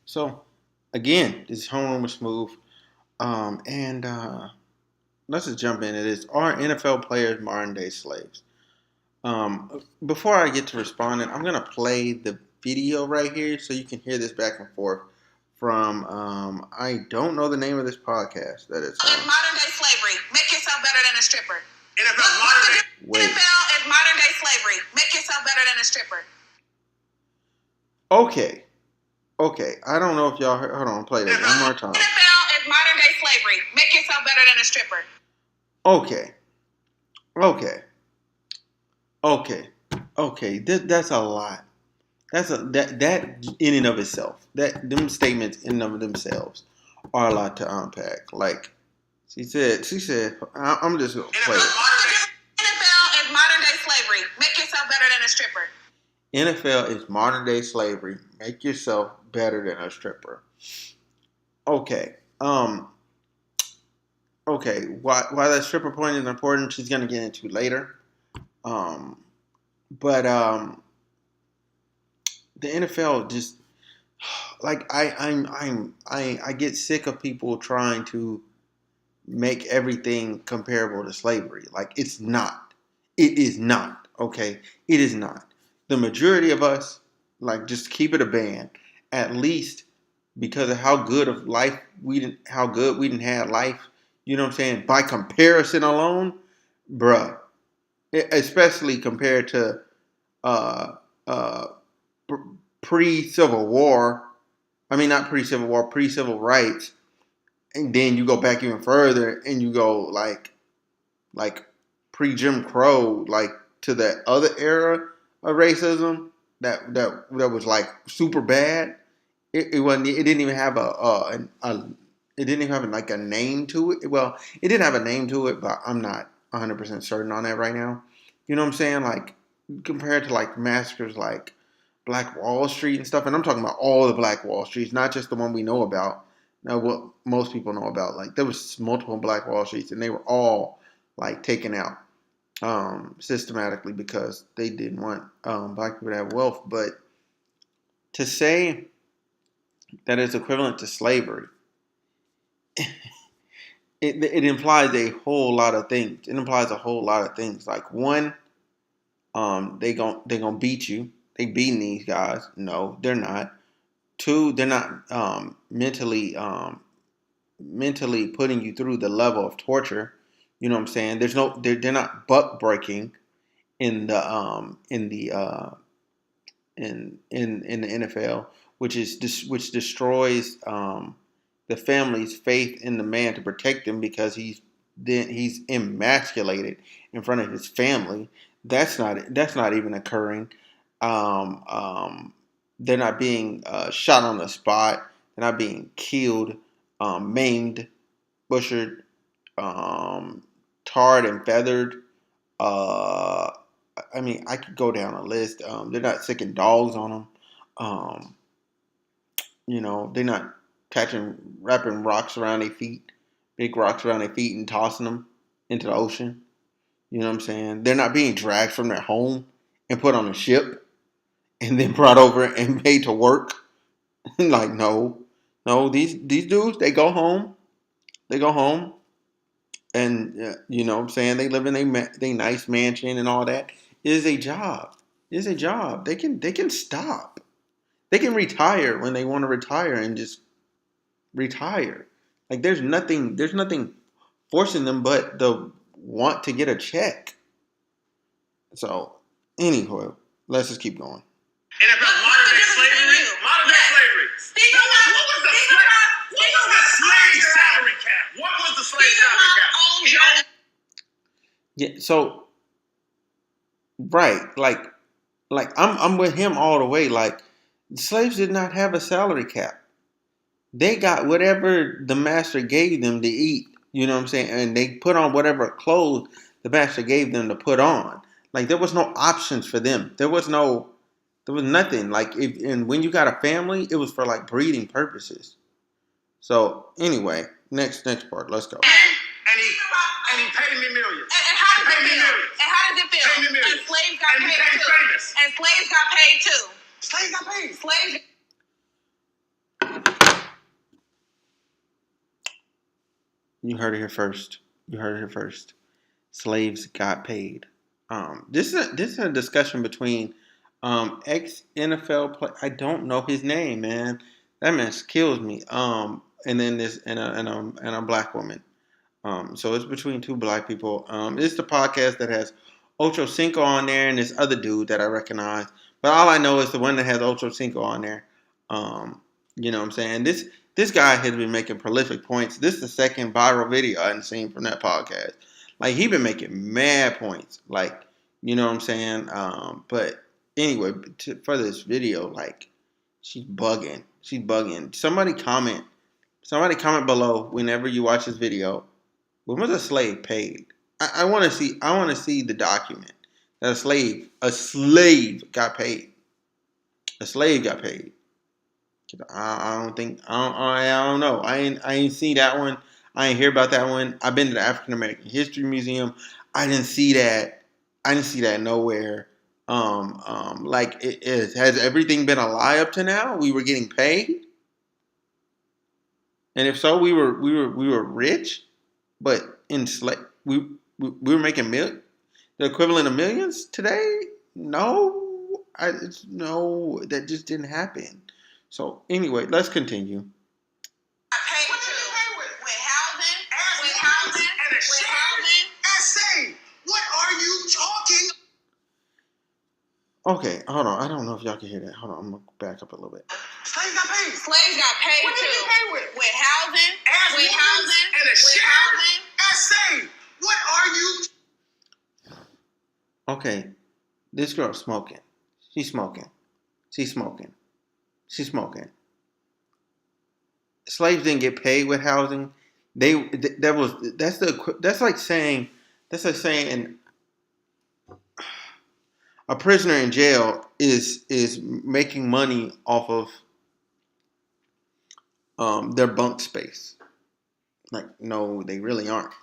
So again, this is Homeroom with Smooth, and let's just jump into this. Are NFL players modern day slaves? Before I get to responding, I'm gonna play the video right here so you can hear this back and forth from I don't know the name of this podcast that it's on. Modern day slavery. Make yourself better than a stripper. NFL modern day. NFL is modern day slavery. Make yourself better than a stripper. Okay. I don't know if y'all heard. Hold on, play that one more time. NFL is modern day slavery. Make yourself better than a stripper. Okay. That's a lot. That in and of itself. Them statements in and of themselves are a lot to unpack. Like she said, I'm just gonna play it. NFL is modern day slavery. Make yourself better than a stripper. NFL is modern day slavery. Make yourself better than a stripper. Okay. Okay. Why that stripper point is important, she's gonna get into later. But the NFL just like I get sick of people trying to make everything comparable to slavery. Like it's not. It is not. Okay. It is not. The majority of us, like, just keep it a band. At least because of how good of life how good we didn't have life. You know what I'm saying? By comparison alone, bruh. Especially compared to uh, uh, pre-Civil War. I mean, not pre-Civil War, pre-Civil Rights. And then you go back even further, and you go like pre-Jim Crow, like to that other era of racism that was like super bad. It wasn't. It didn't even have it didn't even have like a name to it. Well, it did have a name to it, but I'm not 100% certain on that right now. You know what I'm saying? Like compared to like massacres like Black Wall Street and stuff, and I'm talking about all the Black Wall Streets, not just the one we know about. Now, what most people know about, like there was multiple Black Wall Streets, and they were all like taken out systematically because they didn't want black people to have wealth. But to say that it's equivalent to slavery, it implies a whole lot of things. It implies a whole lot of things. Like one, they gonna beat you. They beating these guys. No, they're not. Two, they're not mentally putting you through the level of torture. You know what I'm saying? They're not buck breaking in the in the NFL, which destroys the family's faith in the man to protect them because he's emasculated in front of his family. That's not even occurring. Um, um, they're not being shot on the spot. They're not being killed, maimed, butchered, um, tarred and feathered. Uh, I mean, I could go down a list. They're not sicking dogs on them. Um, they're not wrapping rocks around their feet, big rocks around their feet, and tossing them into the ocean. You know what I'm saying? They're not being dragged from their home and put on a ship and then brought over and made to work. Like, no, these dudes, they go home. They go home, and you know what I'm saying, they live in a nice mansion and all that. It is a job. It is a job. They can stop. They can retire when they want to retire and just retire. Like there's nothing forcing them but the want to get a check. So anyway, let's just keep going. NFL modern day slavery. Modern day slavery. What was the slave salary cap? What was the slave salary cap? Yeah. So right, like I'm with him all the way. Like slaves did not have a salary cap. They got whatever the master gave them to eat. You know what I'm saying? And they put on whatever clothes the master gave them to put on. Like there was no options for them. There was nothing. Like and when you got a family, it was for like breeding purposes. So anyway, next part. Let's go. And he paid me millions. And how did it feel? And how did it feel? Paid me millions. And slaves got paid too. Slaves got paid. You heard it here first. Slaves got paid. This is a discussion between ex NFL player. I don't know his name, man. That man kills me. And then this and a black woman. So it's between two black people. It's the podcast that has Ocho Cinco on there and this other dude that I recognize. But all I know is the one that has Ocho Cinco on there. You know what I'm saying? This guy has been making prolific points. This is the second viral video I hadn't seen from that podcast. Like, he been making mad points. Like, you know what I'm saying? But anyway, for this video, like, she's bugging. Somebody comment below whenever you watch this video. When was a slave paid? I want to see the document that a slave got paid. A slave got paid. I don't know. I ain't see that one. I ain't hear about that one. I've been to the African American History Museum. I didn't see that. Nowhere. Like, has everything been a lie up to now? We were getting paid, and if so, we were rich, but enslaved. We were making the equivalent of millions today. No, that just didn't happen. So anyway, let's continue. Okay, hold on. I don't know if y'all can hear that. Hold on, I'm gonna back up a little bit. Slaves got paid too. What did they pay with? With housing. And a shelter. Essay. What are you? Okay, this girl's smoking. She's smoking. Slaves didn't get paid with housing. That's like saying a prisoner in jail is making money off of their bunk space. Like, no, they really aren't.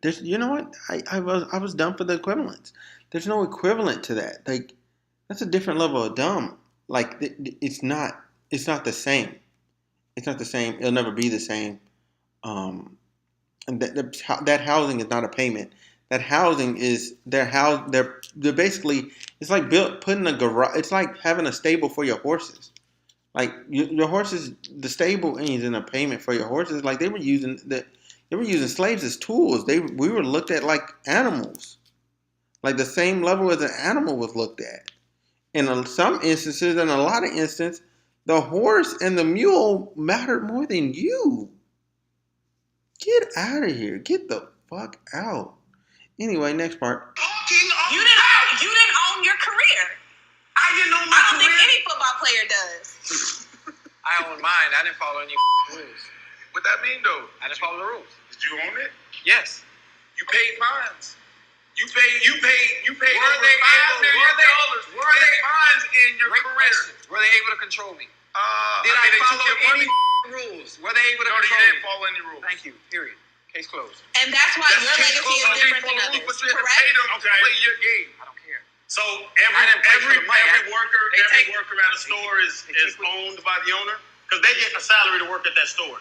There's, you know what? I was dumb for the equivalence. There's no equivalent to that. Like, that's a different level of dumb. Like, it's not the same. It's not the same. It'll never be the same. And that housing is not a payment. That housing is they're basically, it's like putting a garage. It's like having a stable for your horses. Like, your horses, the stable isn't a payment for your horses. Like, they were using slaves as tools. We were looked at like animals, like the same level as an animal was looked at. In some instances, in a lot of instances, the horse and the mule mattered more than you. Get out of here. Get the fuck out. Anyway, next part. You didn't own your career. I didn't own my career. I don't think any football player does. I own mine. I didn't follow any rules. What that mean, though? I just followed the rules. Did you own it? Yes. You paid fines. You paid over $5 million fines in your career. Question. Were they able to control me? Did I follow any rules? Were they able to control me? No, you didn't follow any rules. Thank you. Period. Case closed. And that's why your legacy is different than others. But you had to pay them to play your game. I don't care. So every worker at a store is owned by the owner, because they get a salary to work at that store.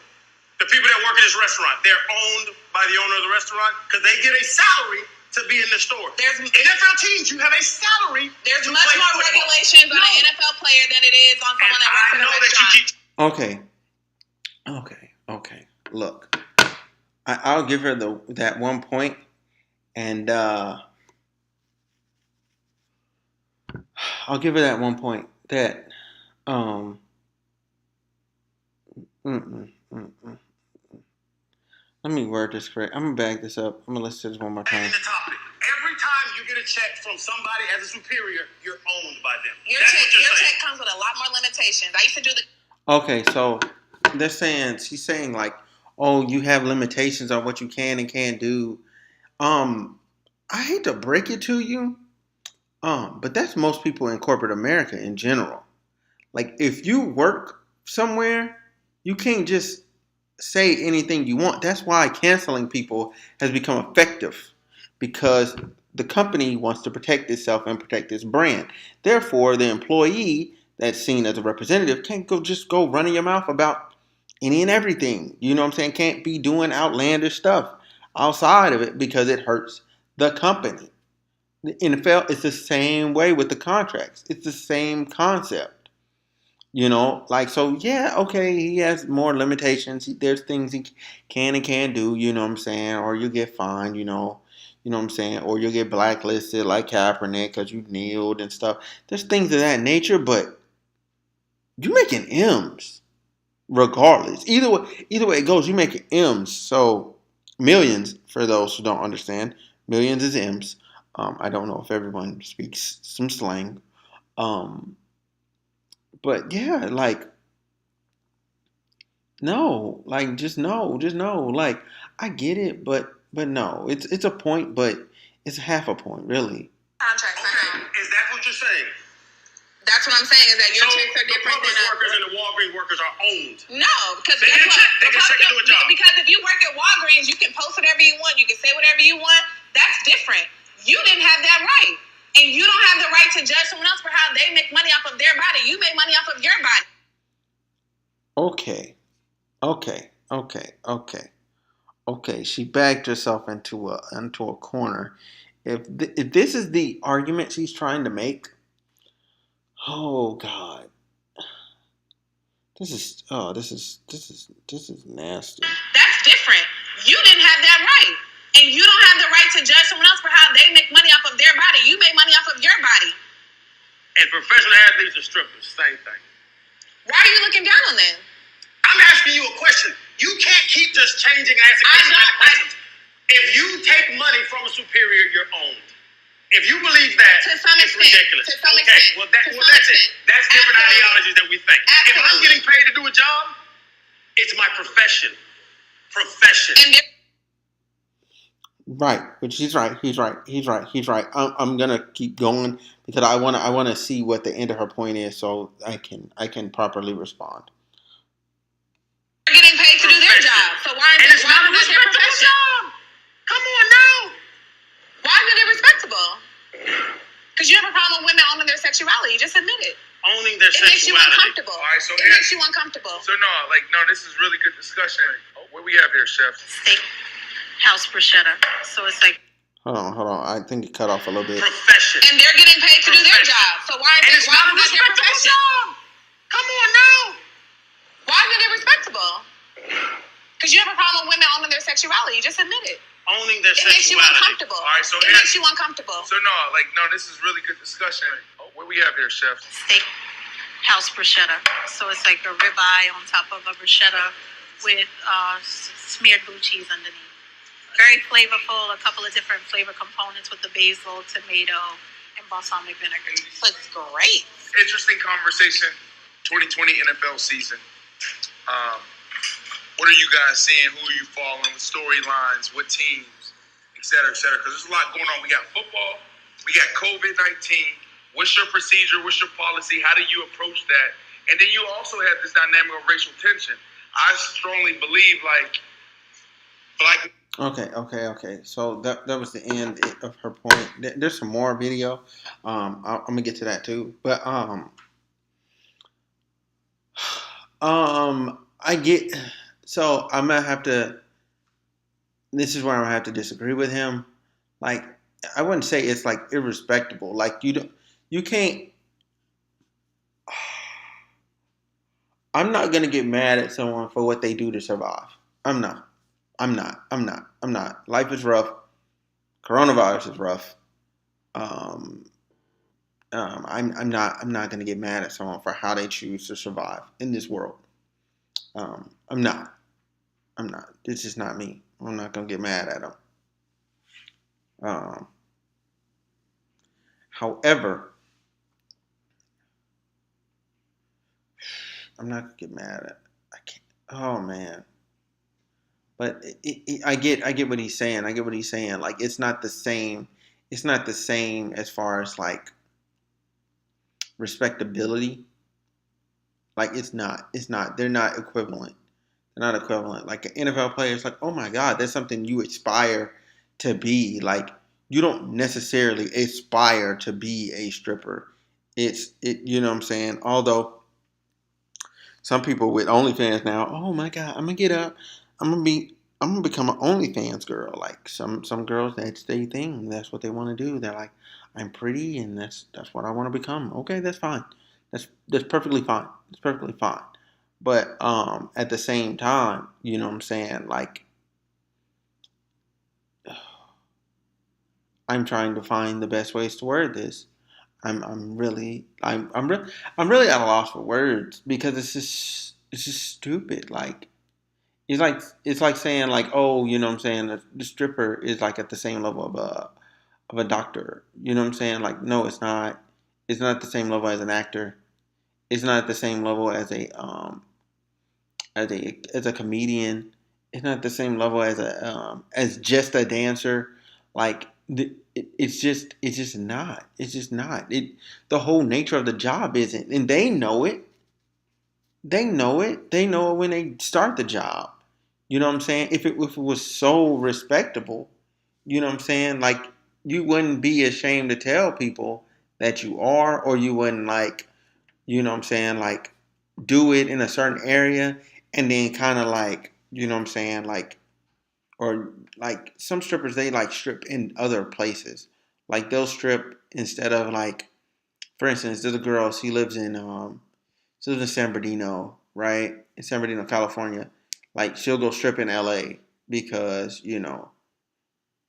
The people that work at this restaurant, they're owned by the owner of the restaurant because they get a salary to be in the store. There's NFL teams, you have a salary. There's much more regulations on an NFL player than it is on someone that works at a restaurant. Okay. Look, I'll give her that 1 point, and I'll give her that 1 point. That Let me word this correct. I'm gonna back this up. I'm gonna listen to this one more time. Every time you get a check from somebody as a superior, you're owned by them. Your check comes with a lot more limitations. I used to do Okay, so she's saying like, oh, you have limitations on what you can and can't do. I hate to break it to you, but that's most people in corporate America in general. Like, if you work somewhere, you can't just say anything you want. That's why canceling people has become effective, because the company wants to protect itself and protect its brand. Therefore, the employee that's seen as a representative can't go running your mouth about any and everything. You know what I'm saying? Can't be doing outlandish stuff outside of it because it hurts the company. The NFL, it's the same way with the contracts. It's the same concept. You know, like, so yeah, okay, he has more limitations. There's things he can and can't do, you know what I'm saying? Or you get fined, you know what I'm saying? Or you'll get blacklisted like Kaepernick because you kneeled and stuff. There's things of that nature, but you're making M's regardless. Either way it goes, you're making M's. So millions, for those who don't understand, millions is M's. I don't know if everyone speaks some slang. But yeah, like, no, like, just no. Like, I get it, but no, it's a point, but it's half a point, really. Contracts. Is that what you're saying? That's what I'm saying, is that your checks are different than the workers and the Walgreens workers are owned. No, because they get a check. They get a check to do a job. Because if you work at Walgreens, you can post whatever you want. You can say whatever you want. That's different. You didn't have that right. And you don't have the right to judge someone else for how they make money off of their body. You make money off of your body. Okay. She backed herself into a corner. If this is the argument she's trying to make, oh God, this is nasty. That's different. You didn't have that right, and you don't have the right to judge someone else for how they make money off of their body. You make money off of your body. And professional athletes and strippers, same thing. Why are you looking down on them? I'm asking you a question. You can't keep just changing and asking questions. If you take money from a superior, you're owned. If you believe that, it's ridiculous. To some extent. Well, that's it. That's different ideologies that we think. Absolutely. If I'm getting paid to do a job, it's my profession. Right, which he's right. I'm gonna keep going because I wanna see what the end of her point is, so I can properly respond. They're getting paid to do their job, so why is it not their profession? Come on now. Why is it irrespectable? Because you have a problem with women owning their sexuality. Just admit it. Owning their sexuality. It makes you uncomfortable. All right, so it makes you uncomfortable. So this is really good discussion. What we have here, Chef? Steak house bruschetta. So it's like. Hold on. I think it cut off a little bit. Profession. And they're getting paid to do their job. So why is it their profession? Come on now. Why is it irrespectable? Because you have a problem with women owning their sexuality. Just admit it. Owning their sexuality. It makes you uncomfortable. All right, so it makes you uncomfortable. So this is really good discussion. What we have here, Chef? Steak house bruschetta. So it's like a ribeye on top of a bruschetta with smeared blue cheese underneath. Very flavorful. A couple of different flavor components with the basil, tomato, and balsamic vinegar. So it's great. Interesting conversation. 2020 NFL season. What are you guys seeing? Who are you following? With storylines? What teams? Et cetera, et cetera. Because there's a lot going on. We got football. We got COVID-19. What's your procedure? What's your policy? How do you approach that? And then you also have this dynamic of racial tension. I strongly believe, black. Okay. So that was the end of her point. There's some more video. I'm gonna get to that too. But I get. So I'm gonna have to. This is where I'm gonna have to disagree with him. Like, I wouldn't say it's like irrespectable. Like, you can't. I'm not gonna get mad at someone for what they do to survive. I'm not. Life is rough. Coronavirus is rough. I'm not gonna get mad at someone for how they choose to survive in this world. I'm not. This is not me. I'm not gonna get mad at them. However, I'm not gonna get mad at. I can't. Oh man. But I get what he's saying. Like, it's not the same. It's not the same as far as like respectability. Like, it's not. They're not equivalent. Like, an NFL player is like, oh my God, that's something you aspire to be. Like, you don't necessarily aspire to be a stripper. You know what I'm saying? Although Some people with OnlyFans now, oh my God, I'm gonna get up, I'm gonna become an OnlyFans girl. Like some girls, that's their thing. That's what they want to do. They're like, I'm pretty, and that's what I want to become. Okay, that's fine. That's perfectly fine. It's perfectly fine. But at the same time, you know what I'm saying? Like, I'm trying to find the best ways to word this. I'm really at a loss for words because it's just stupid. Like it's like saying like, oh, you know what I'm saying, the stripper is like at the same level of a doctor. You know what I'm saying? Like, no, it's not. It's not at the same level as an actor. It's not at the same level as a comedian. It's not at the same level as a as just a dancer. Like it's just not. It's just not. The whole nature of the job isn't, and they know it. They know it. They know it when they start the job. You know what I'm saying? If it was so respectable, you know what I'm saying? Like you wouldn't be ashamed to tell people that you are, or you wouldn't like, you know what I'm saying, like do it in a certain area and then kind of like, you know what I'm saying, like or like some strippers they like strip in other places. Like they'll strip instead of like, for instance, there's a girl, she lives in San Bernardino, right? In San Bernardino, California. Like she'll go strip in LA because, you know,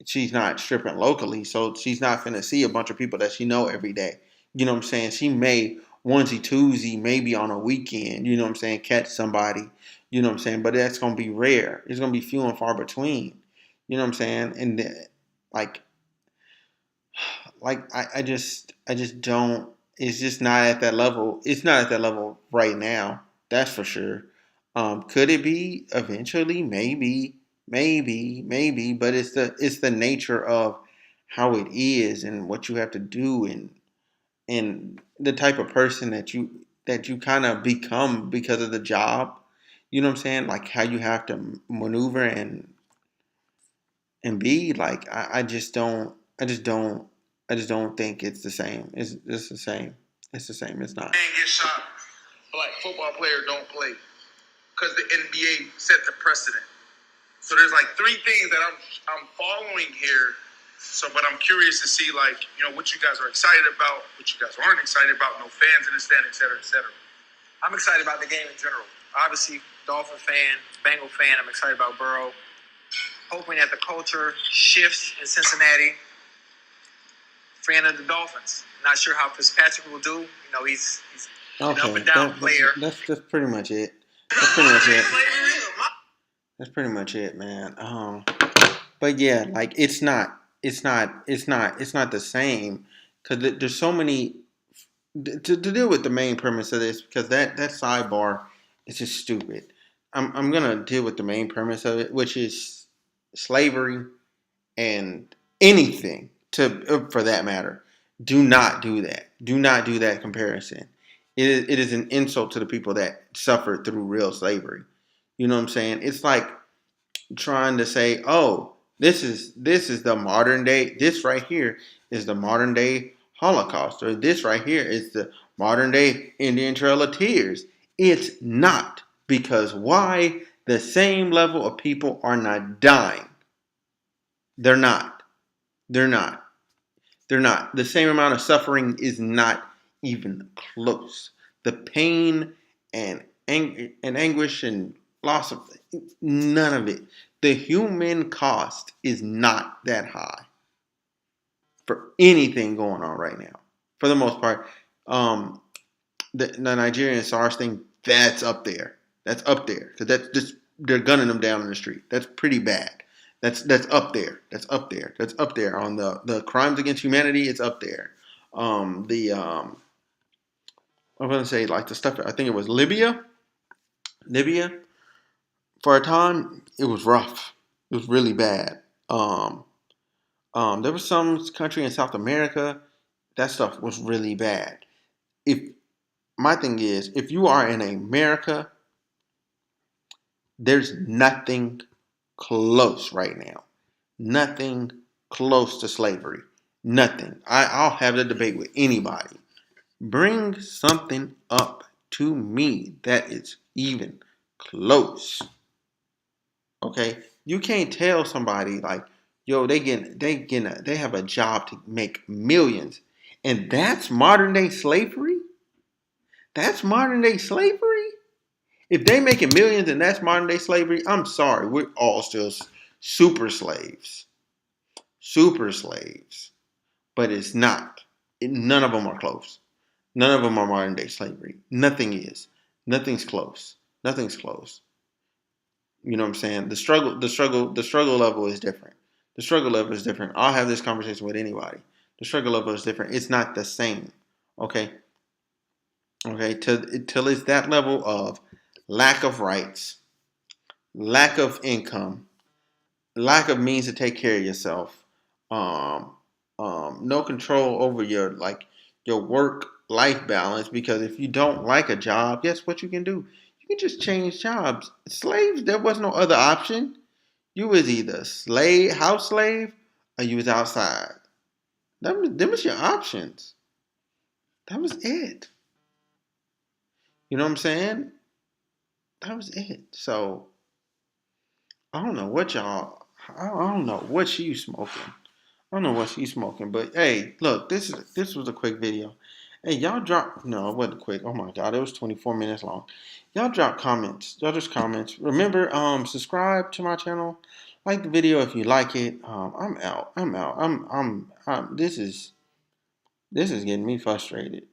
she's not stripping locally, so she's not gonna see a bunch of people that she know every day. You know what I'm saying? She may onesie twosie, maybe on a weekend, you know what I'm saying, catch somebody, you know what I'm saying, but that's gonna be rare. It's gonna be few and far between. You know what I'm saying? And like I just don't. It's just not at that level. It's not at that level right now. That's for sure. Could it be eventually? Maybe. But it's the nature of how it is and what you have to do and the type of person that you kind of become because of the job. You know what I'm saying? Like how you have to maneuver and be like. I just don't. I just don't think it's the same. It's the same. It's the same. It's not. Man get shot. Black football player don't play because the NBA set the precedent. So there's like three things that I'm following here. So, but I'm curious to see like, you know, what you guys are excited about, what you guys aren't excited about, no fans in the stand, et cetera, et cetera. I'm excited about the game in general. Obviously, Dolphin fan, Bengal fan. I'm excited about Burrow. Hoping that the culture shifts in Cincinnati. Fan of the Dolphins. Not sure how Fitzpatrick will do. You know, he's an up and down player. That's pretty much it. That's pretty much it. That's pretty much it, man. But yeah, like it's not the same because there's so many to deal with the main premise of this because that sidebar is just stupid. I'm gonna deal with the main premise of it, which is slavery and anything for that matter. Do not do that. Do not do that comparison. It is an insult to the people that suffered through real slavery. You know what I'm saying? It's like trying to say, "Oh, this is the modern day. This right here is the modern day Holocaust, or this right here is the modern day Indian Trail of Tears." It's not, because why? The same level of people are not dying. They're not. They're not. They're not. The same amount of suffering is not even close. The pain and anguish and loss of none of it. The human cost is not that high for anything going on right now. For the most part, the Nigerian SARS thing, that's up there. That's up there because that's just they're gunning them down in the street. That's pretty bad. That's up there. That's up there. That's up there on the crimes against humanity. It's up there. I'm gonna say like the stuff. I think it was Libya. For a time, it was rough. It was really bad. There was some country in South America. That stuff was really bad. My thing is, if you are in America, there's nothing close right now. Nothing close to slavery. Nothing. I'll have the debate with anybody. Bring something up to me that is even close. Okay, you can't tell somebody like, yo, they have a job to make millions, and that's modern day slavery. That's modern day slavery. If they making millions and that's modern day slavery, I'm sorry, we're all still super slaves, super slaves. But it's not. None of them are close. None of them are modern day slavery. Nothing is. Nothing's close. Nothing's close. You know what I'm saying? The struggle level is different. The struggle level is different. I'll have this conversation with anybody. The struggle level is different. It's not the same. Okay. Okay. Till it's that level of lack of rights, lack of income, lack of means to take care of yourself, um, no control over your work life balance. Because if you don't like a job, guess what you can do? You can just change jobs. Slaves, there was no other option. You was either house slave, or you was outside. Them was your options. That was it. You know what I'm saying? That was it. So I don't know what y'all. I don't know what she's smoking. I don't know what she's smoking, but hey, look, this was a quick video. Hey, y'all drop. No, it wasn't quick. Oh my god, it was 24 minutes long. Y'all drop comments. Y'all just comments. Remember, subscribe to my channel. Like the video if you like it. I'm out. I'm out. This is getting me frustrated.